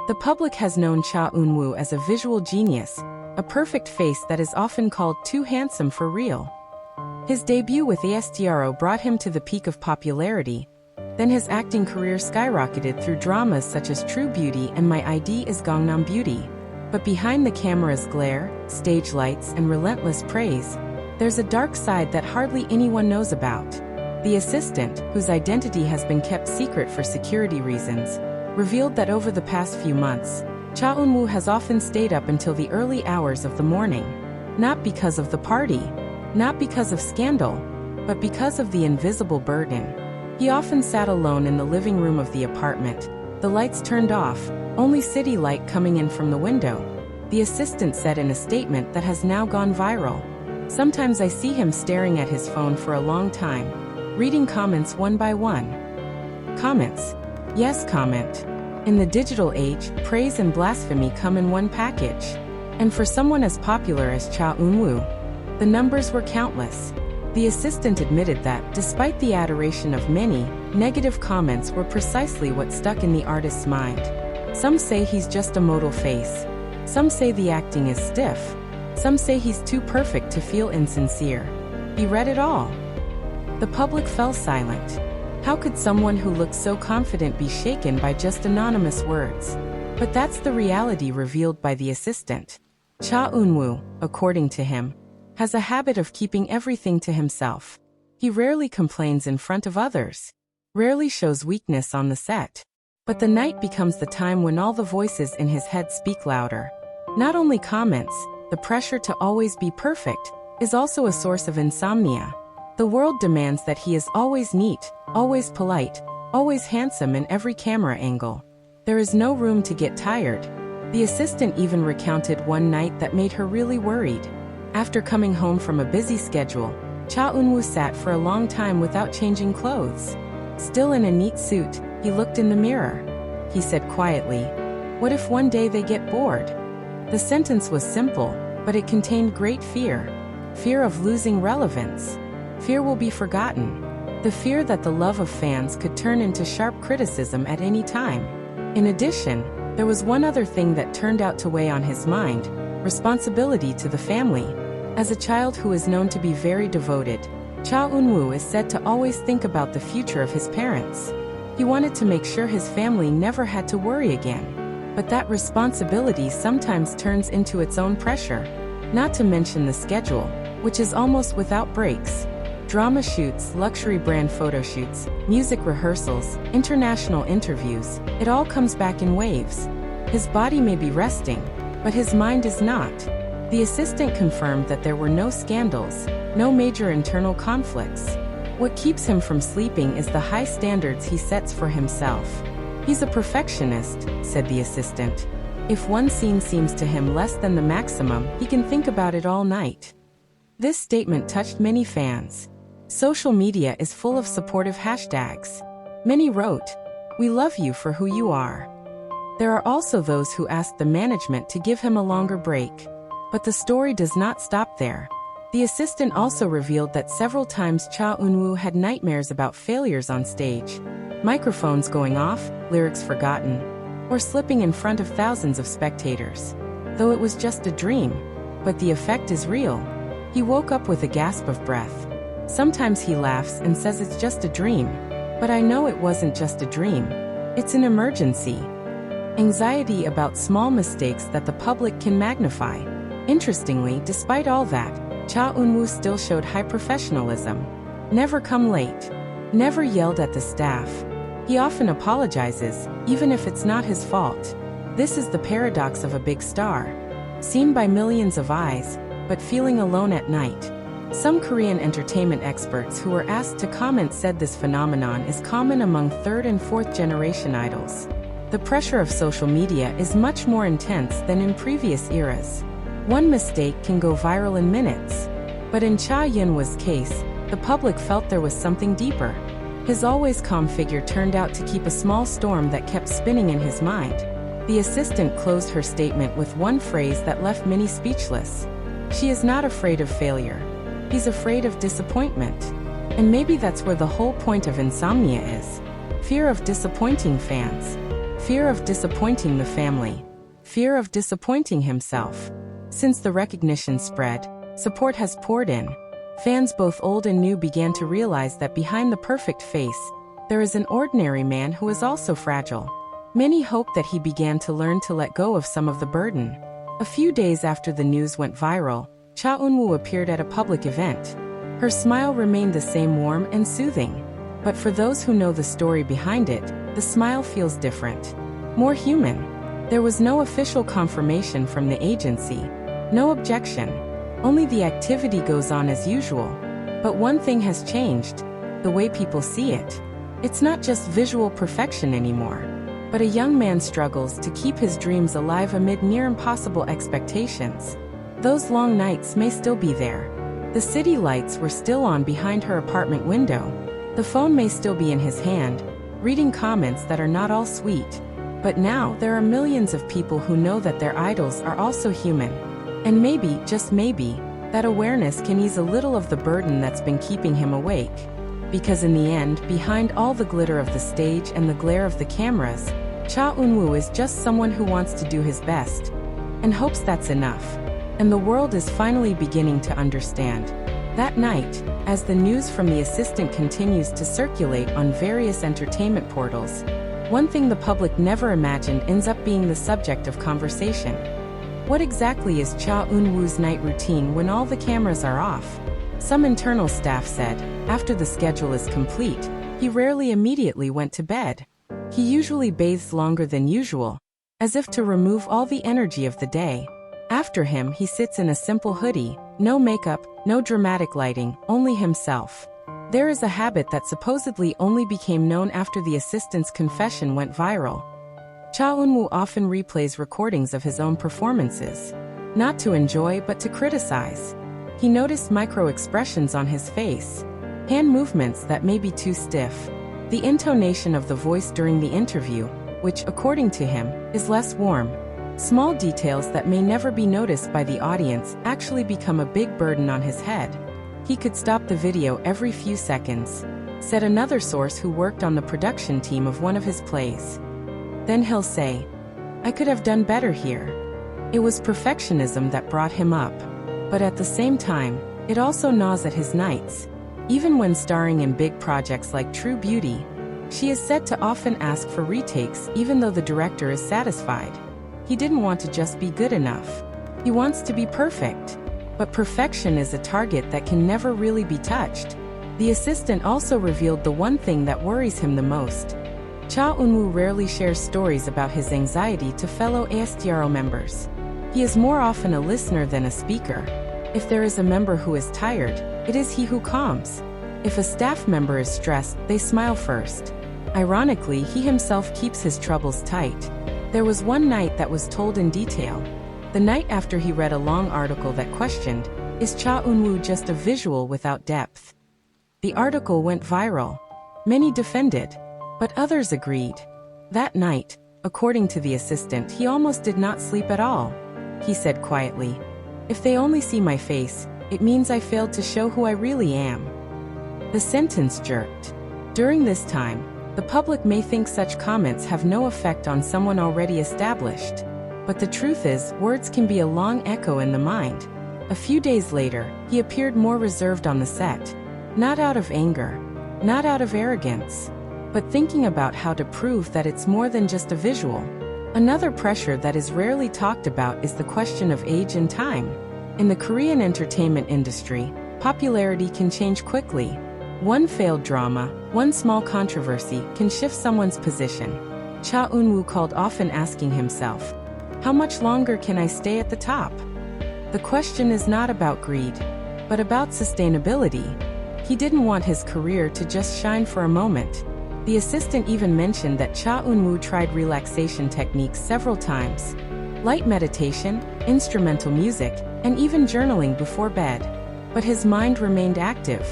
The public has known Cha Eunwoo as a visual genius, a perfect face that is often called too handsome for real. His debut with ASTRO brought him to the peak of popularity. Then his acting career skyrocketed through dramas such as True Beauty and My ID is Gangnam Beauty. But behind the camera's glare, stage lights, and relentless praise, there's a dark side that hardly anyone knows about. The assistant, whose identity has been kept secret for security reasons, revealed that over the past few months, Cha Eunwoo has often stayed up until the early hours of the morning. Not because of the party, not because of scandal, but because of the invisible burden. He often sat alone in the living room of the apartment, the lights turned off, only city light coming in from the window. The assistant said in a statement that has now gone viral. Sometimes I see him staring at his phone for a long time, reading comments one by one. Comments. Yes, comment. In the digital age, praise and blasphemy come in one package. And for someone as popular as Cha Eunwoo, the numbers were countless. The assistant admitted that, despite the adoration of many, negative comments were precisely what stuck in the artist's mind. Some say he's just a modal face. Some say the acting is stiff. Some say he's too perfect to feel insincere. He read it all. The public fell silent. How could someone who looked so confident be shaken by just anonymous words? But that's the reality revealed by the assistant. Cha Eunwoo, according to him, has a habit of keeping everything to himself. He rarely complains in front of others, rarely shows weakness on the set. But the night becomes the time when all the voices in his head speak louder. Not only comments, the pressure to always be perfect is also a source of insomnia. The world demands that he is always neat, always polite, always handsome in every camera angle. There is no room to get tired. The assistant even recounted one night that made her really worried. After coming home from a busy schedule, Cha Eunwoo sat for a long time without changing clothes. Still in a neat suit, he looked in the mirror. He said quietly, "What if one day they get bored?" The sentence was simple, but it contained great fear. Fear of losing relevance. Fear will be forgotten. The fear that the love of fans could turn into sharp criticism at any time. In addition, there was one other thing that turned out to weigh on his mind: responsibility to the family. As a child who is known to be very devoted, Cha Eunwoo is said to always think about the future of his parents. He wanted to make sure his family never had to worry again. But that responsibility sometimes turns into its own pressure. Not to mention the schedule, which is almost without breaks. Drama shoots, luxury brand photo shoots, music rehearsals, international interviews, it all comes back in waves. His body may be resting, but his mind is not. The assistant confirmed that there were no scandals, no major internal conflicts. What keeps him from sleeping is the high standards he sets for himself. He's a perfectionist, said the assistant. If one scene seems to him less than the maximum, he can think about it all night. This statement touched many fans. Social media is full of supportive hashtags. Many wrote, "We love you for who you are." There are also those who asked the management to give him a longer break. But the story does not stop there. The assistant also revealed that several times Cha Eunwoo had nightmares about failures on stage. Microphones going off, lyrics forgotten, or slipping in front of thousands of spectators. Though it was just a dream, but the effect is real. He woke up with a gasp of breath. Sometimes he laughs and says it's just a dream. But I know it wasn't just a dream. It's an emergency. Anxiety about small mistakes that the public can magnify. Interestingly, despite all that, Cha Eunwoo still showed high professionalism. Never come late. Never yelled at the staff. He often apologizes, even if it's not his fault. This is the paradox of a big star. Seen by millions of eyes, but feeling alone at night. Some Korean entertainment experts who were asked to comment said this phenomenon is common among third and fourth generation idols. The pressure of social media is much more intense than in previous eras. One mistake can go viral in minutes. But in Cha Eunwoo's case, the public felt there was something deeper. His always calm figure turned out to keep a small storm that kept spinning in his mind. The assistant closed her statement with one phrase that left many speechless. She is not afraid of failure. He's afraid of disappointment. And maybe that's where the whole point of insomnia is. Fear of disappointing fans. Fear of disappointing the family. Fear of disappointing himself. Since the recognition spread, support has poured in. Fans both old and new began to realize that behind the perfect face, there is an ordinary man who is also fragile. Many hoped that he began to learn to let go of some of the burden. A few days after the news went viral, Eunwoo appeared at a public event. Her smile remained the same, warm and soothing. But for those who know the story behind it, the smile feels different. More human. There was no official confirmation from the agency. No objection. Only the activity goes on as usual. But one thing has changed. The way people see it. It's not just visual perfection anymore. But a young man struggles to keep his dreams alive amid near impossible expectations. Those long nights may still be there. The city lights were still on behind her apartment window. The phone may still be in his hand, reading comments that are not all sweet. But now there are millions of people who know that their idols are also human. And maybe, just maybe, that awareness can ease a little of the burden that's been keeping him awake. Because in the end, behind all the glitter of the stage and the glare of the cameras, Eunwoo is just someone who wants to do his best and hopes that's enough. And the world is finally beginning to understand. That night, as the news from the assistant continues to circulate on various entertainment portals, one thing the public never imagined ends up being the subject of conversation. What exactly is Eunwoo's night routine when all the cameras are off? Some internal staff said, after the schedule is complete, he rarely immediately went to bed. He usually bathes longer than usual, as if to remove all the energy of the day. After him, he sits in a simple hoodie, no makeup, no dramatic lighting, only himself. There is a habit that supposedly only became known after the assistant's confession went viral. Eunwoo often replays recordings of his own performances. Not to enjoy but to criticize. He noticed micro-expressions on his face. Hand movements that may be too stiff. The intonation of the voice during the interview, which, according to him, is less warm. Small details that may never be noticed by the audience actually become a big burden on his head. He could stop the video every few seconds, said another source who worked on the production team of one of his plays. Then he'll say, "I could have done better here." It was perfectionism that brought him up. But at the same time, it also gnaws at his nights. Even when starring in big projects like True Beauty, she is said to often ask for retakes even though the director is satisfied. He didn't want to just be good enough. He wants to be perfect. But perfection is a target that can never really be touched. The assistant also revealed the one thing that worries him the most. Eunwoo rarely shares stories about his anxiety to fellow ASTRO members. He is more often a listener than a speaker. If there is a member who is tired, it is he who calms. If a staff member is stressed, they smile first. Ironically, he himself keeps his troubles tight. There was one night that was told in detail. The night after he read a long article that questioned, "Is Eunwoo just a visual without depth?" The article went viral. Many defended, but others agreed. That night, according to the assistant, he almost did not sleep at all. He said quietly, "If they only see my face, it means I failed to show who I really am." The sentence jerked. During this time, the public may think such comments have no effect on someone already established. But the truth is, words can be a long echo in the mind. A few days later, he appeared more reserved on the set. Not out of anger, not out of arrogance, but thinking about how to prove that it's more than just a visual. Another pressure that is rarely talked about is the question of age and time. In the Korean entertainment industry, popularity can change quickly. One failed drama, one small controversy can shift someone's position. Eunwoo called often asking himself, "How much longer can I stay at the top?" The question is not about greed, but about sustainability. He didn't want his career to just shine for a moment. The assistant even mentioned that Eunwoo tried relaxation techniques several times. Light meditation, instrumental music, and even journaling before bed. But his mind remained active.